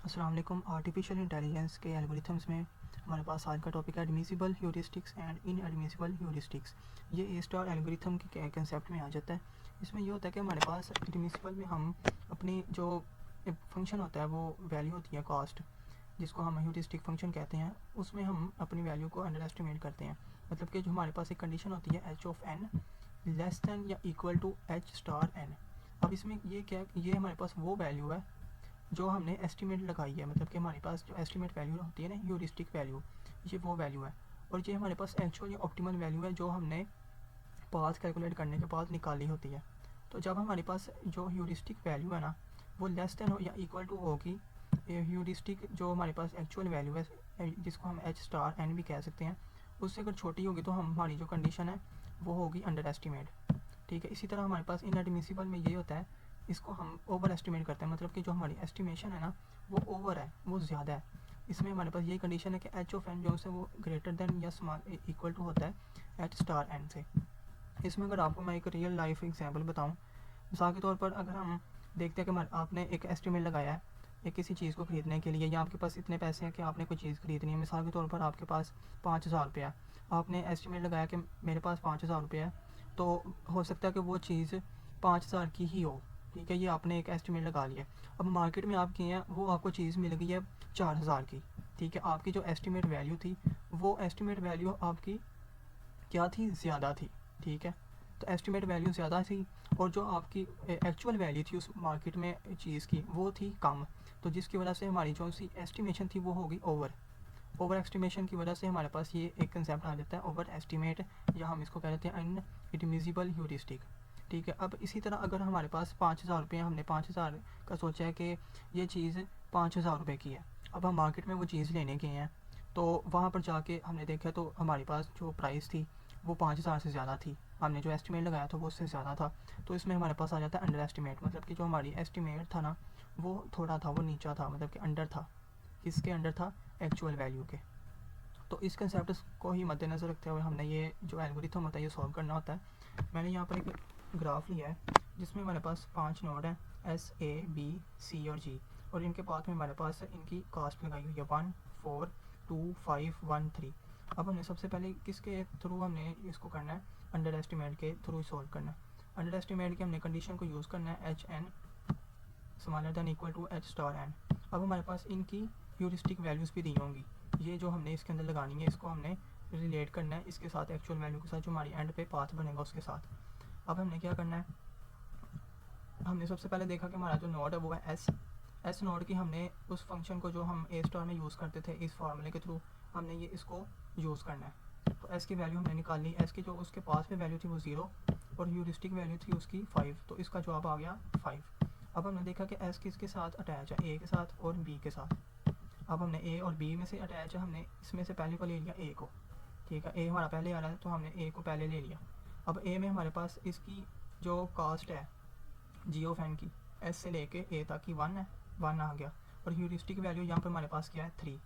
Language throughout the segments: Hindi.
अस्सलाम वालेकुम। आर्टिफिशियल इंटेलिजेंस के एल्गोरिथम्स में हमारे पास आज का टॉपिक है admissible heuristics and inadmissible heuristics. ये ए स्टार एल्गोरिथम के कंसेप्ट में आ जाता है। इसमें ये होता है कि हमारे पास एडमिसिबल में हम अपनी जो फंक्शन होता है वो वैल्यू होती है कॉस्ट, जिसको हम ह्यूरिस्टिक फंक्शन कहते हैं, उसमें हम अपनी वैल्यू को अंडर एस्टिमेट करते हैं। मतलब कि जो हमारे पास एक कंडीशन होती है H of N less than या equal to H star N. अब इसमें ये हमारे पास वो वैल्यू है जो हमने एस्टिमेट लगाई है। मतलब कि हमारे पास जो एस्टिमेट वैल्यू होती है ना, ह्यूरिस्टिक वैल्यू, ये वो वैल्यू है। और ये हमारे पास एक्चुअल या ऑप्टिमल वैल्यू है जो हमने पाथ कैलकुलेट करने के बाद निकाली होती है। तो जब हमारे पास जो ह्यूरिस्टिक वैल्यू है ना वो लेस देन हो या इक्वल टू होगी ह्यूरिस्टिक जो हमारे पास एक्चुअल वैल्यू है, जिसको हम एच स्टार एन भी कह सकते हैं, उससे अगर छोटी होगी तो हमारी जो कंडीशन है वो होगी अंडर एस्टिमेट। ठीक है। इसी तरह हमारे पास इनएडमिसिबल में ये होता है, इसको हम ओवर एस्टिमेट करते हैं। मतलब कि जो हमारी एस्टिमेशन है ना वो ओवर है, वो ज़्यादा है। इसमें हमारे पास यही कंडीशन है कि एच ऑफ एन जो है वो ग्रेटर देन या स्मॉल इक्वल टू होता है एच स्टार एन से। इसमें अगर आपको मैं एक रियल लाइफ एग्जांपल बताऊं, मिसाल के तौर पर अगर हम देखते हैं कि आपने एक एस्टिमेट लगाया है एक किसी चीज़ को ख़रीदने के लिए, या आपके पास इतने पैसे हैं कि आपने कोई चीज़ ख़रीदनी है। मिसाल के तौर पर आपके पास 5,000 रुपया है, आपने एस्टिमेट लगाया कि मेरे पास 5,000 रुपया है, तो हो सकता है कि वो चीज़ 5,000 की ही हो। ठीक है, ये आपने एक एस्टिमेट लगा लिया। अब मार्केट में आप गए हैं, वो आपको चीज़ मिल गई है 4,000 की। ठीक है, आपकी जो एस्टिमेट वैल्यू थी वो एस्टिमेट वैल्यू आपकी क्या थी, ज़्यादा थी। ठीक है, तो एस्टिमेट वैल्यू ज़्यादा थी और जो आपकी एक्चुअल वैल्यू थी उस मार्केट में चीज़ की वो थी कम। तो जिसकी वजह से हमारी जो सी एस्टिमेशन थी वो होगी ओवर एस्टिमेशन की वजह से हमारे पास ये एक कंसेप्ट आ जाता है ओवर एस्टिमेट, या हम इसको कह देते हैं इनएडमिसिबल ह्यूरिस्टिक। ठीक है। अब इसी तरह अगर हमारे पास 5,000 रुपये, हमने 5,000 का सोचा है कि ये चीज़ 5,000 रुपये की है। अब हम मार्केट में वो चीज़ लेने गए हैं, तो वहाँ पर जाके हमने देखा तो हमारे पास जो प्राइस थी वो 5,000 से ज़्यादा थी। हमने जो एस्टिमेट लगाया था वो उससे ज़्यादा था। तो इसमें हमारे पास आ जाता है अंडर एस्टिमेट। मतलब कि जो हमारी एस्टिमेट था ना वो थोड़ा था, वो नीचा था, मतलब कि अंडर था। किसके अंडर था? एक्चुअल वैल्यू के। तो इस कंसेप्ट को ही मद्देनज़र रखते हुए हमने ये जो एल्गोरिथम होता है ये सॉल्व करना होता है। मैंने यहाँ पर एक ग्राफ लिया है जिसमें हमारे पास 5 नोड हैं, एस, ए, बी, सी और जी। और इनके पास में हमारे पास इनकी कास्ट लगाई हुई है 1, 4, 2, 5, 1, 3। अब हमने सबसे पहले किसके थ्रू हमने इसको करना है? अंडर एस्टिमेट के थ्रू सॉल्व करना है। अंडर एस्टिमेट की हमने कंडीशन को यूज़ करना है H N smaller than equal to H star N. अब हमारे पास इनकी ह्यूरिस्टिक वैल्यूज़ भी दी होंगी, ये जो हमने इसके अंदर लगानी है इसको हमने रिलेट करना है इसके साथ, एक्चुअल वैल्यू के साथ जो हमारी एंड पे पाथ बनेगा उसके साथ। अब हमने क्या करना है, हमने सबसे पहले देखा कि हमारा जो नोड है वो है एस नोड की हमने उस फंक्शन को जो हम ए स्टार में यूज़ करते थे इस फार्मूले के थ्रू हमने ये इसको यूज़ करना है। तो एस की वैल्यू हमने निकाली, एस की जो उसके पास में वैल्यू थी वो 0 और ह्यूरिस्टिक वैल्यू थी उसकी 5, तो इसका जवाब आ गया 5। अब हमने देखा कि एस किसके साथ अटैच है? ए के साथ और बी के साथ। अब हमने ए और बी में से अटैच है, हमने इसमें से पहले को ले लिया ए को। ठीक है, ए हमारा पहले आ रहा है तो हमने ए को पहले ले लिया। अब ए में हमारे पास इसकी जो कास्ट है जी ऑफ एन की एस से लेके ए तक की 1 है, 1 आ गया। और ह्यूरिस्टिक वैल्यू यहाँ पर हमारे पास क्या है? 3,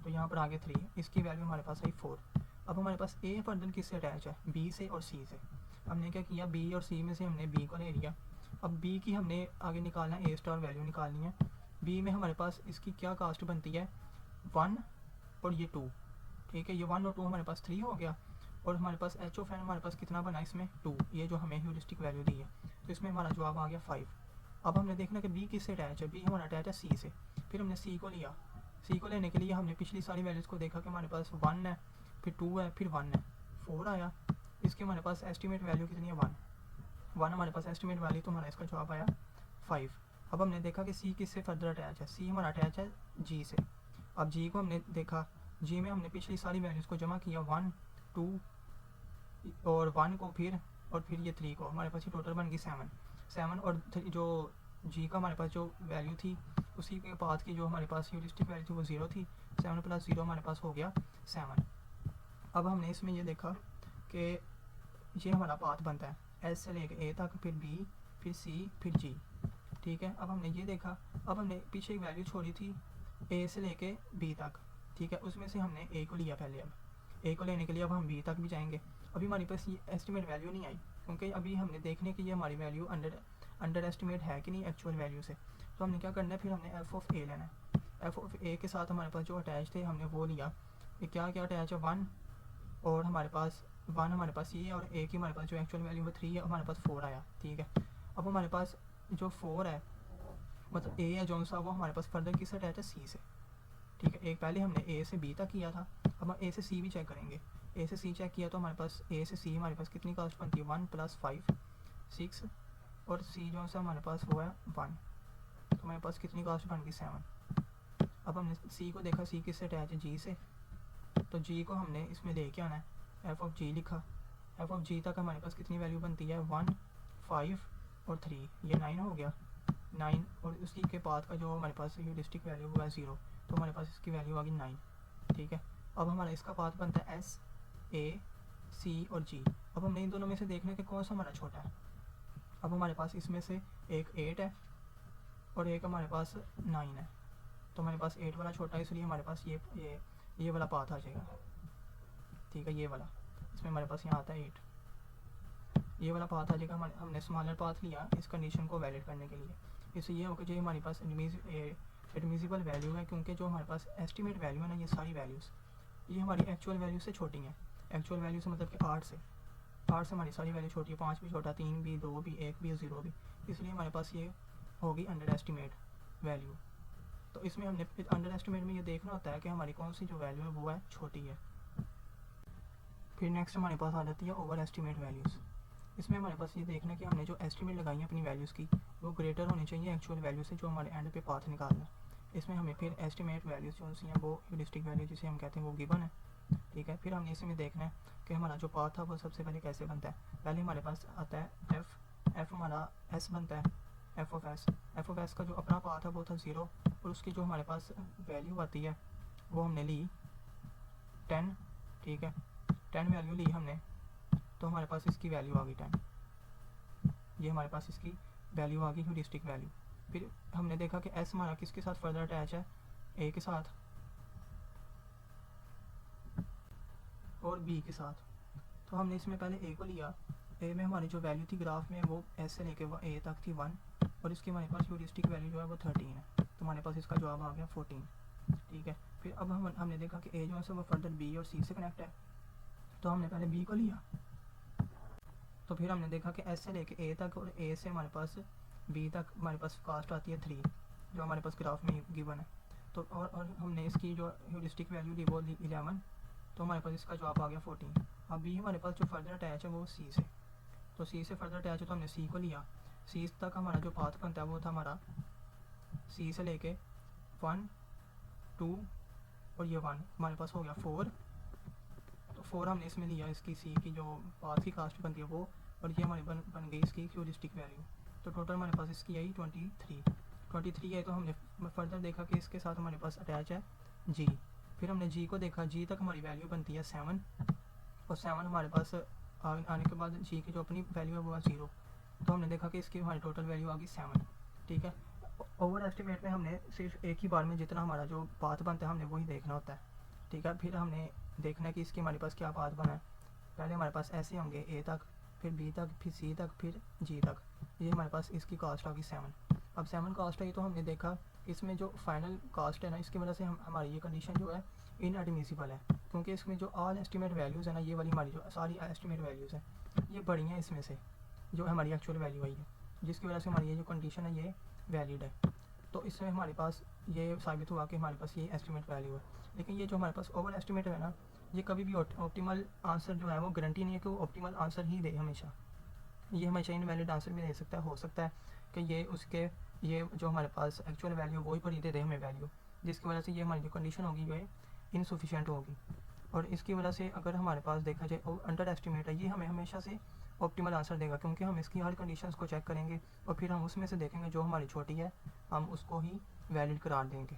तो यहाँ पर आ गया 3। इसकी वैल्यू हमारे पास आई 4। अब हमारे पास ए फर्दर किससे अटैच है? बी से और सी से। हमने क्या किया, बी और सी में से हमने बी को ले लिया। अब बी की हमने आगे निकालना है, ए स्टार वैल्यू निकालनी है। बी में हमारे पास इसकी क्या कास्ट बनती है? 1 और ये 2। ठीक है, ये 1 और 2 हमारे पास 3 हो गया। और हमारे पास एच ऑफ एन हमारे पास कितना बना इसमें? 2, ये जो हमें ह्यूरिस्टिक वैल्यू दी है। तो इसमें हमारा जवाब आ गया 5। अब हमने देखना कि बी किससे अटैच है? बी हमारा अटैच है सी से। फिर हमने सी को लिया। सी को लेने के लिए हमने पिछली सारी वैल्यूज़ को देखा कि हमारे पास 1 है, फिर 2 है, फिर 1 है, 4 आया। इसके हमारे पास एस्टिमेट वैल्यू कितनी है? 1 हमारे पास एस्टिमेट वैल्यू, तो हमारा इसका जवाब आया 5। अब हमने देखा कि सी किससे फर्दर अटैच है? सी हमारा अटैच है जी से। अब जी को हमने देखा, जी में हमने पिछली सारी वैल्यूज़ को जमा किया, 1, 2 और 1 को फिर ये 3 को, हमारे पास ये टोटल बन गई 7 और जो जी का हमारे पास जो वैल्यू थी उसी के पाथ की जो हमारे पास ह्यूरिस्टिक वैल्यू थी वो 0 थी। 7 + 0 हमारे पास हो गया 7। अब हमने इसमें ये देखा कि ये हमारा पाथ बनता है एस से लेकर ए तक, फिर बी, फिर सी, फिर जी। ठीक है, अब हमने ये देखा। अब हमने पीछे एक वैल्यू छोड़ी थी ए से लेके बी तक। ठीक है, उसमें से हमने ए को लिया पहले। अब ए को लेने के लिए अब हम बी तक भी जाएंगे। अभी हमारे पास ये एस्टिमेट वैल्यू नहीं आई, क्योंकि अभी हमने देखने की ये हमारी वैल्यू अंडर एस्टिमेट है कि नहीं एक्चुअल वैल्यू से। तो हमने क्या करना है, फिर हमने एफ ऑफ ए लेना है। एफ ऑफ ए के साथ हमारे पास जो अटैच थे हमने वो लिया, ये क्या क्या अटैच है 1, और हमारे पास 1 हमारे पास ये, और ए की हमारे पास जो एक्चुअल वैल्यू है 3 है, हमारे पास 4 आया। ठीक है, अब हमारे पास जो 4 है मतलब ए है जो सा, वो हमारे पास फर्दर किससे अटैच है, सी से। ठीक है, एक पहले हमने ए से बी तक किया था, अब हम ए से सी भी चेक करेंगे। ए से सी चेक किया तो हमारे पास ए से सी हमारे पास कितनी कास्ट बनती है 1 + 5 6, और सी जो सा हमारे पास वो है 1, तो हमारे पास कितनी कास्ट बन गई 7। अब हमने सी को देखा, सी किससे अटैच है, जी से, तो जी को हमने इसमें लेके आना है, एफ ऑफ जी लिखा। एफ ऑफ जी तक हमारे पास कितनी वैल्यू बनती है 1 5 और 3, ये 9 हो गया 9, और उसी के बाद का जो हमारे पास ह्यूरिस्टिक वैल्यू हुआ है 0, तो हमारे पास इसकी वैल्यू आ गई 9। ठीक है, अब हमारा इसका पाथ बनता है एस ए सी और जी। अब हमने इन दोनों में से देखना है कि कौन सा हमारा छोटा है। अब हमारे पास इसमें से एक 8 है और एक हमारे पास 9 है, तो हमारे पास 8 वाला छोटा है, इसलिए हमारे पास ये वाला पाथ आ जाएगा। ठीक है, ये वाला इसमें हमारे पास यहाँ आता है 8, ये वाला पाथ आ जाएगा। हमने स्मॉलर पाथ लिया इस कंडीशन को वैलिड करने के लिए। इससे ये होगा जो हमारे पास एडमिसिबल वैल्यू है, क्योंकि जो हमारे पास एस्टिमेट वैल्यू है ना, ये सारी वैल्यूज़ ये हमारी एक्चुअल वैल्यू से छोटी हैं। एक्चुअल वैल्यू से मतलब कि 8 से हमारी सारी वैल्यू छोटी है, 5 भी छोटा, 3 भी, 2 भी, 1 भी, 0 भी, इसलिए हमारे पास ये होगी अंडर एस्टिमेट वैल्यू। तो इसमें हमने अंडर एस्टिमेट में ये देखना होता है कि हमारी कौन सी जो वैल्यू है वो है छोटी है। फिर नेक्स्ट हमारे पास आ जाती है ओवर एस्टिमेट वैल्यूज़। इसमें हमारे पास ये देखना है कि हमने जो एस्टिमेट लगाई है अपनी वैल्यूज़ की, वो ग्रेटर होनी चाहिए एक्चुअल वैल्यू से जो हमारे एंड पे पाथ निकालना है। इसमें हमें फिर एस्टिमेट वैल्यूज़ जो सी हैं वो ह्यूरिस्टिक वैल्यू जिसे हम कहते हैं वो गिवन है। ठीक है, फिर हमने इसमें देखना है कि हमारा जो पाथ था वो सबसे पहले कैसे बनता है। पहले हमारे पास आता है एफ हमारा एस बनता है, एफ ऑफ एस का जो अपना पाथ है वो था 0, और उसकी जो हमारे पास वैल्यू आती है वो हमने ली 10। ठीक है, 10 वैल्यू ली हमने, तो हमारे पास इसकी वैल्यू आ गई 10, ये हमारे पास इसकी वैल्यू आ गई ह्यूरिस्टिक वैल्यू। फिर हमने देखा कि एस हमारा किसके साथ फर्दर अटैच है, ए के साथ और बी के साथ, तो हमने इसमें पहले ए को लिया। ए में हमारी जो वैल्यू थी ग्राफ में वो एस से लेके वो ए तक थी 1, और इसकी हमारे पास ह्यूरिस्टिक वैल्यू जो है वो 13 है, तो हमारे पास इसका जवाब आ गया 14। ठीक है, फिर अब हमने देखा कि ए जो है वो फर्दर बी और सी से कनेक्ट है, तो हमने पहले बी को लिया। तो फिर हमने देखा कि एस से लेके ए तक और ए से हमारे पास बी तक हमारे पास कास्ट आती है 3, जो हमारे पास ग्राफ में गिवन है। तो और हमने इसकी जो ह्यूरिस्टिक वैल्यू ली वो ली 11, तो हमारे पास इसका जवाब आ गया 14। अब बी हमारे पास जो फर्दर अटैच है वो सी से, तो सी से फर्दर अटैच है तो हमने सी को लिया। सी तक हमारा जो पाथ बनता है वो था हमारा सी से लेके 1 2 और ये 1, हमारे पास हो गया 4, तो 4 हमने इसमें लिया, इसकी सी की जो पाथ की कास्ट बनती है वो, और ये हमारी बन गई इसकी ह्यूरिस्टिक वैल्यू। तो टोटल हमारे पास इसकी आई 23 है। तो हमने फर्दर देखा कि इसके साथ हमारे पास अटैच है जी। फिर हमने जी को देखा, जी तक हमारी वैल्यू बनती है 7, और 7 हमारे पास आने के बाद जी की जो अपनी वैल्यू है वो है 0, तो हमने देखा कि इसकी हमारी टोटल वैल्यू आ गई 7। ठीक है, ओवर एस्टिमेट में हमने सिर्फ एक ही बार में जितना हमारा जो पाथ बनता है हमने वही देखना होता है। ठीक है, फिर हमने देखना है कि इसके हमारे पास क्या पाथ बना है। पहले हमारे पास ऐसे होंगे ए तक, फिर बी तक, फिर सी तक, फिर जी तक, ये हमारे पास इसकी कास्ट आ गई 7। अब 7 कास्ट आई तो हमने देखा इसमें जो फाइनल कास्ट है ना, इसकी वजह से हमारी ये कंडीशन जो है इनएडमिसिबल है, क्योंकि इसमें जो ऑल एस्टिमेट वैल्यूज़ है ना, ये वाली हमारी जो सारी एस्टिमेट वैल्यूज़ हैं ये बड़ी हैं इसमें से, जो हमारी एक्चुअल वैल्यू आई है, जिसकी वजह से हमारी ये जो कंडीशन है ये वैलिड है। तो इसमें हमारे पास ये साबित हुआ कि हमारे पास ये एस्टिमेट वैल्यू है। लेकिन ये जो हमारे पास ओवर एस्टिमेट है ना, ये कभी भी ऑप्टिमल आंसर जो है वो गारंटी नहीं है कि वो ऑप्टिमल आंसर ही दे हमेशा। ये हमेशा इनवैलिड आंसर भी दे सकता है, हो सकता है कि ये जो हमारे पास एक्चुअल वैल्यू वही पर ही दे दे हमें वैल्यू, जिसकी वजह से ये हमारी जो कंडीशन होगी ये इनसफिशिएंट होगी। और इसकी वजह से अगर हमारे पास देखा जाए अंडर एस्टिमेट है, ये हमें हमेशा से ऑप्टिमल आंसर देगा, क्योंकि हम इसकी हर कंडीशंस को चेक करेंगे और फिर हम उसमें से देखेंगे जो हमारी छोटी है हम उसको ही वैलिड करार देंगे।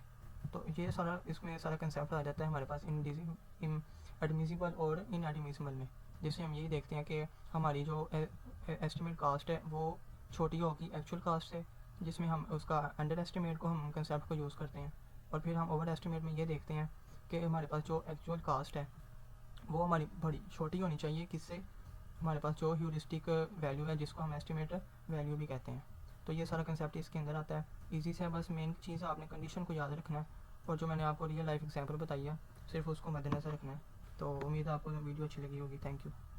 तो ये सारा इसमें सारा कंसेप्ट आ जाता है हमारे पास एडमिसिबल और इनएडमिसिबल में, जिससे हम यही देखते हैं कि हमारी जो एस्टिमेट कास्ट है वो छोटी होगी एक्चुअल कास्ट से, जिसमें हम उसका अंडर एस्टिमेट को हम कंसेप्ट को यूज़ करते हैं। और फिर हम ओवर एस्टिमेट में ये देखते हैं कि हमारे पास जो एक्चुअल कास्ट है वो हमारी बड़ी छोटी होनी चाहिए, किससे हमारे पास जो ह्यूरिस्टिक वैल्यू है जिसको हम एस्टिमेट वैल्यू भी कहते हैं। तो ये सारा कंसेप्ट इसके अंदर आता है। इजी से बस मेन चीज़ आपने कंडीशन को याद रखना है और जो मैंने आपको रियल लाइफ एग्जाम्पल बताई है सिर्फ उसको मद्देनज़र रखना है। तो उम्मीद है आपको वीडियो अच्छी लगी होगी। Thank you.